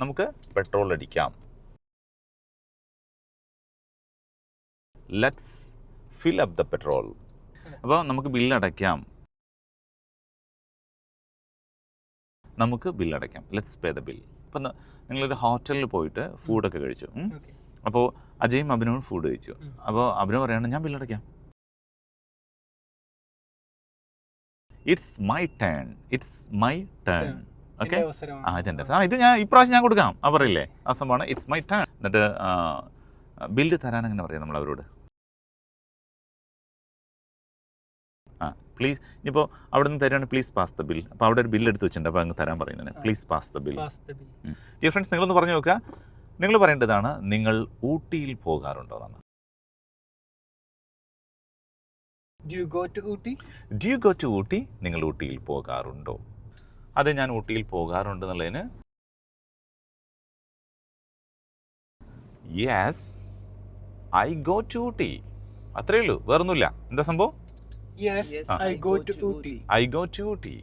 നമുക്ക് പെട്രോൾ അടിക്കാം. Let's fill up the petrol. അപ്പോൾ നമുക്ക് ബില്ലടയ്ക്കാം. നമുക്ക് ബില്ലടയ്ക്കാം. Let's pay the bill. ഇപ്പം നിങ്ങളൊരു ഹോട്ടലിൽ പോയിട്ട് ഫുഡൊക്കെ കഴിച്ചു. അപ്പോൾ അജയും അഭിനവും ഫുഡ് കഴിച്ചു. അപ്പോൾ അഭിനവ് പറയാണ് ഞാൻ ബില്ലടയ്ക്കാം. It's my turn. It's my turn. Okay, ഇതെൻ്റെ ഇത് ഞാൻ ഇപ്രാവശ്യം ഞാൻ കൊടുക്കാം. പറയില്ലേ ആ സംഭവമാണ് ഇറ്റ്സ് മൈ ടേൺ. എന്നിട്ട് ബില്ല് തരാൻ അങ്ങനെ പറയാം നമ്മൾ അവരോട്. പ്ലീസ്. ഇനിയിപ്പോൾ അവിടെ നിന്ന് തരുകയാണ് പ്ലീസ് പാസ് ദ ബിൽ. അപ്പോൾ അവിടെ ഒരു ബില്ല് എടുത്ത് വെച്ചിട്ടുണ്ട്. അപ്പോൾ അങ്ങ് തരാൻ പറയുന്നത് please pass the bill. Dear friends, നിങ്ങളൊന്ന് പറഞ്ഞു നോക്കുക. നിങ്ങൾ പറയേണ്ടതാണ് നിങ്ങൾ ഊട്ടിയിൽ പോകാറുണ്ടോ എന്നാണ്. Do you go to Ooty? Do you go to Ooty? നിങ്ങൾ ഊട്ടിയിൽ പോകാറുണ്ടോ? അത് ഞാൻ ഊട്ടിയിൽ പോകാറുണ്ട് എന്നുള്ളതിന് yes I go to Ooty. അത്രയേ ഉള്ളൂ, വേറൊന്നുമില്ല. എന്താ സംഭവം? Yes, I go to Ooty. I go to Ooty.